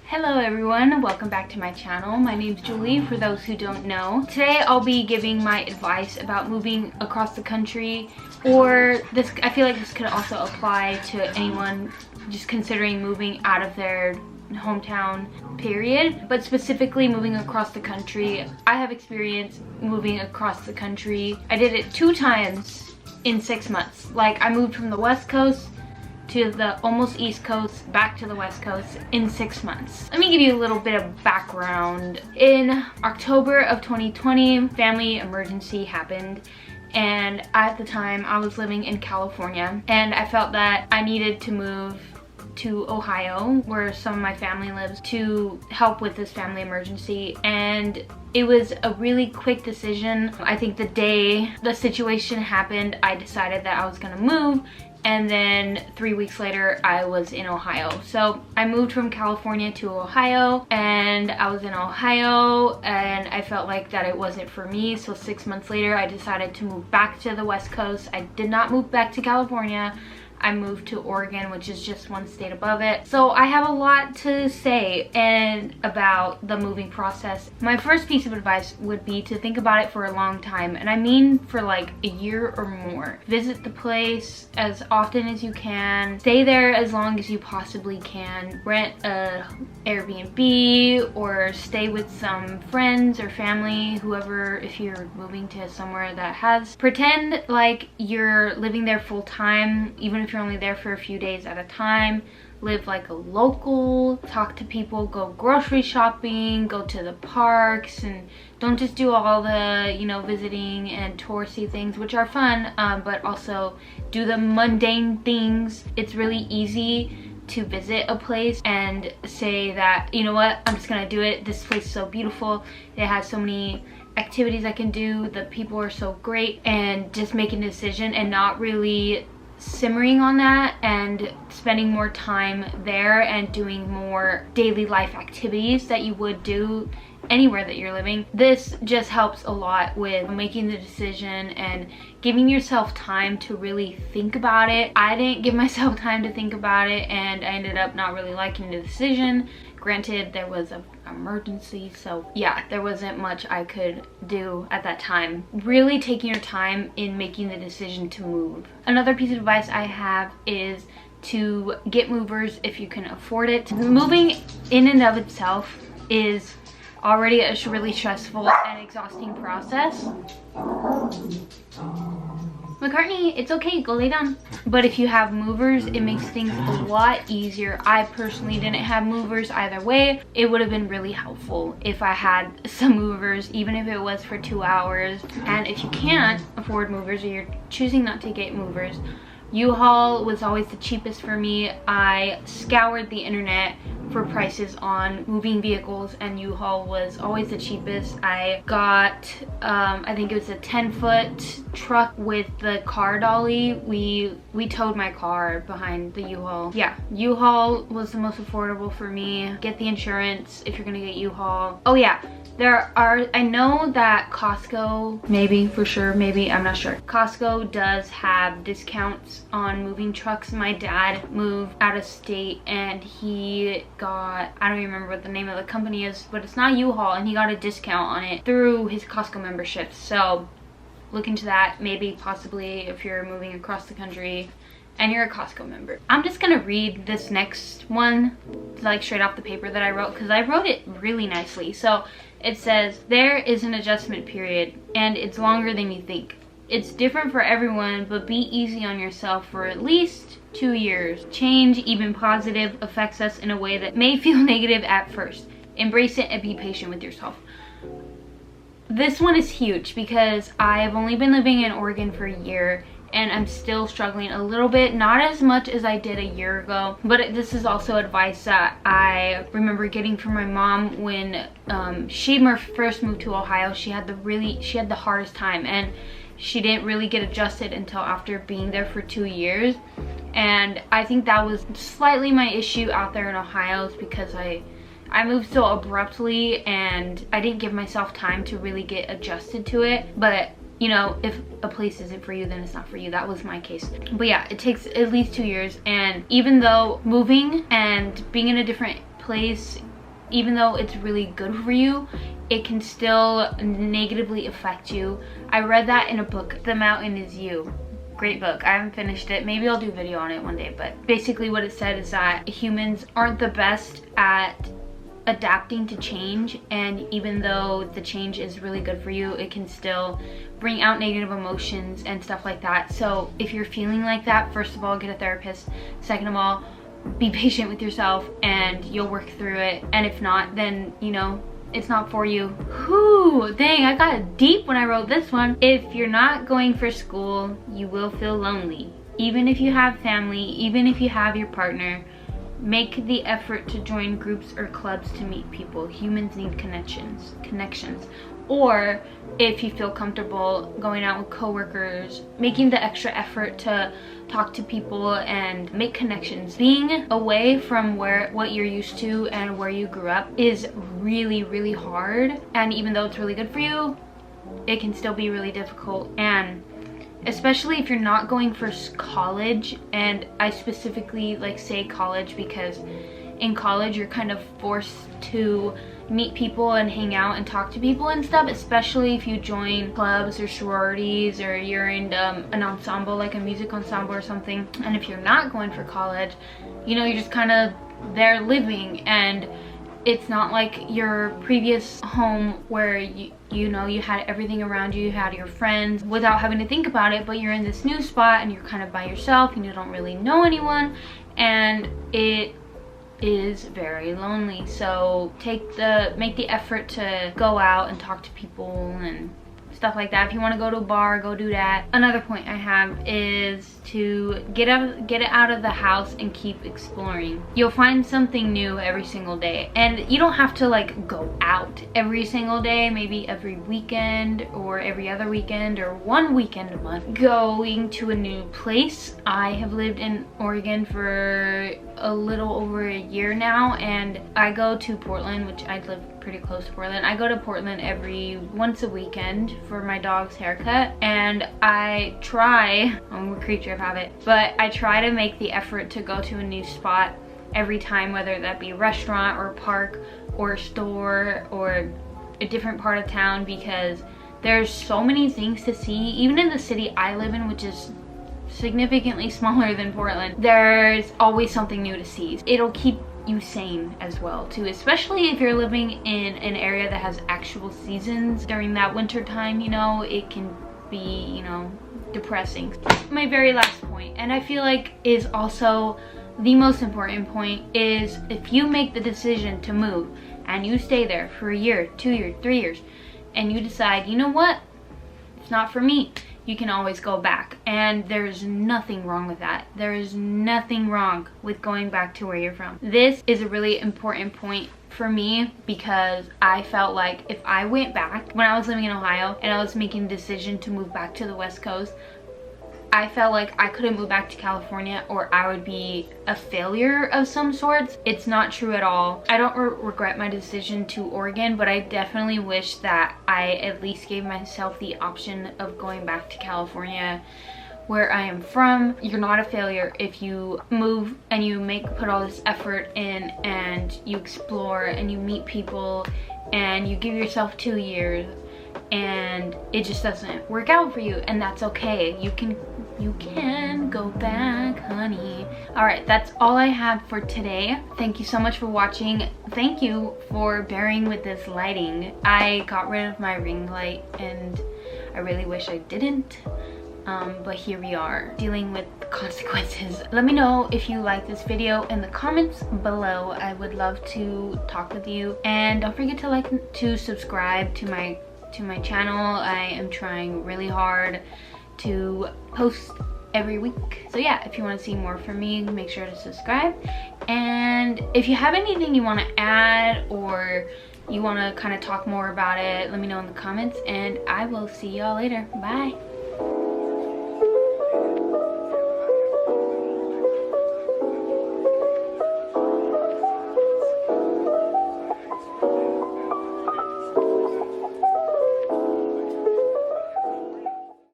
Hello everyone, welcome back to my channel. My name's Julie, for those who don't know. Today I'll be giving my advice about moving across the country, or this, I feel like this could also apply to anyone just considering moving out of their hometown, period. But specifically moving across the country. I have experience moving across the country. I did it 2 times in 6 months. Like, I moved from the West Coast to the almost East Coast, back to the West Coast in 6 months. Let me give you a little bit of background. In October of 2020, family emergency happened, and at the time I was living in California, and I felt that I needed to move to Ohio, where some of my family lives, to help with this family emergency. And it was a really quick decision. I think the day the situation happened, I decided that I was gonna move, and then 3 weeks later I was in Ohio. So I moved from California to Ohio, and I was in Ohio, and I felt like that it wasn't for me. So 6 months later I decided to move back to the West Coast. I did not move back to California. I moved to Oregon, which is just 1 state above it. So I have a lot to say about the moving process. My first piece of advice would be to think about it for a long time, and I mean for like a year or more. Visit the place as often as you can. Stay there as long as you possibly can. Rent a Airbnb or stay with some friends or family, whoever, if you're moving to somewhere that has. Pretend like you're living there full time, even if you're only there for a few days at a time. Live like a local, talk to people, go grocery shopping, go to the parks, and don't just do all the, you know, visiting and touristy things, which are fun, but also do the mundane things. It's really easy to visit a place and say that, you know what, I'm just gonna do it. This place is so beautiful. It has so many activities I can do. The people are so great, and just making a decision and not really simmering on that and spending more time there and doing more daily life activities that you would do anywhere that you're living. This just helps a lot with making the decision and giving yourself time to really think about it. I didn't give myself time to think about it, and I ended up not really liking the decision. Granted, there was an emergency, so yeah, there wasn't much I could do at that time. Really taking your time in making the decision to move. Another piece of advice I have is to get movers if you can afford it. Moving in and of itself is already a really stressful and exhausting process. McCartney, it's okay, go lay down. But if you have movers, it makes things a lot easier. I personally didn't have movers either way. It would have been really helpful if I had some movers, even if it was for 2 hours. And if you can't afford movers, or you're choosing not to get movers, U-Haul was always the cheapest for me. I scoured the internet for prices on moving vehicles, and U-Haul was always the cheapest. I got, I think it was a 10-foot truck with the car dolly. We towed my car behind the U-Haul. Yeah, U-Haul was the most affordable for me. Get the insurance if you're gonna get U-Haul. Oh yeah, I know that Costco, maybe, for sure, maybe, I'm not sure. Costco does have discounts on moving trucks. My dad moved out of state, and he got, I don't even remember what the name of the company is, but it's not U-Haul, and he got a discount on it through his Costco membership. So look into that, maybe, possibly, if you're moving across the country and you're a Costco member. I'm just gonna read this next one, like straight off the paper that I wrote, because I wrote it really nicely. So it says, there is an adjustment period, and it's longer than you think. It's different for everyone, but be easy on yourself for at least 2 years. Change, even positive, affects us in a way that may feel negative at first. Embrace it and be patient with yourself. This one is huge because I have only been living in Oregon for a year, and I'm still struggling a little bit, not as much as I did a year ago, but this is also advice that I remember getting from my mom when she first moved to Ohio. She had the hardest time, and she didn't really get adjusted until after being there for 2 years. And I think that was slightly my issue out there in Ohio, is because I moved so abruptly and I didn't give myself time to really get adjusted to it. But you know, if a place isn't for you, then it's not for you. That was my case. But yeah, it takes at least 2 years. And even though moving and being in a different place even though it's really good for you, it can still negatively affect you. I read that in a book, The Mountain Is You. Great book. I haven't finished it. Maybe I'll do a video on it one day, but basically what it said is that humans aren't the best at adapting to change, and even though the change is really good for you, it can still bring out negative emotions and stuff like that. So if you're feeling like that, first of all, get a therapist. Second of all, be patient with yourself and you'll work through it. And if not, then you know it's not for you. Whew, dang, I got deep when I wrote this one. If you're not going for school, you will feel lonely. Even if you have family, even if you have your partner, make the effort to join groups or clubs to meet people. Humans need connections. Or if you feel comfortable going out with coworkers, making the extra effort to talk to people and make connections. Being away from what you're used to and where you grew up is really, really hard. And even though it's really good for you, it can still be really difficult. And especially if you're not going for college, and I specifically say college because in college you're kind of forced to meet people and hang out and talk to people and stuff, especially if you join clubs or sororities or you're in an ensemble, like a music ensemble or something. And if you're not going for college, you know, you're just kind of there living, and it's not like your previous home where you know you had everything around you, you had your friends without having to think about it, but you're in this new spot and you're kind of by yourself and you don't really know anyone, and it is very lonely. So make the effort to go out and talk to people and stuff like that. If you want to go to a bar, go do that. Another point I have is to get it out of the house and keep exploring. You'll find something new every single day, and you don't have to go out every single day. Maybe every weekend or every other weekend or one weekend a month, going to a new place. I have lived in Oregon for a little over a year now, and I go to Portland, which I live pretty close to Portland. I go to Portland once a weekend for my dog's haircut, and I try, I'm a creature of habit, but I try to make the effort to go to a new spot every time, whether that be a restaurant or a park or a store or a different part of town, because there's so many things to see. Even in the city I live in, which is significantly smaller than Portland, there's always something new to see. It'll keep you sane as well too, especially if you're living in an area that has actual seasons. During that winter time, you know, it can be, you know, depressing. My very last point, and I feel like is also the most important point, is if you make the decision to move and you stay there for a year, 2 years, 3 years, and you decide, you know what, it's not for me, you can always go back, and there's nothing wrong with that. There is nothing wrong with going back to where you're from. This is a really important point for me, because I felt like if I went back when I was living in Ohio and I was making the decision to move back to the West Coast, I felt like I couldn't move back to California or I would be a failure of some sorts. It's not true at all. I don't regret my decision to Oregon, but I definitely wish that I at least gave myself the option of going back to California, where I am from. You're not a failure if you move and you put all this effort in and you explore and you meet people and you give yourself 2 years and it just doesn't work out for you, and that's okay. You can go back, honey. All right, that's all I have for today. Thank you so much for watching. Thank you for bearing with this lighting. I got rid of my ring light and I really wish I didn't, but here we are dealing with the consequences. Let me know if you like this video in the comments below. I would love to talk with you, and don't forget to subscribe to my channel. I am trying really hard to post every week. So yeah, if you want to see more from me, make sure to subscribe. And if you have anything you want to add or you want to kind of talk more about it, let me know in the comments, and I will see y'all later. Bye.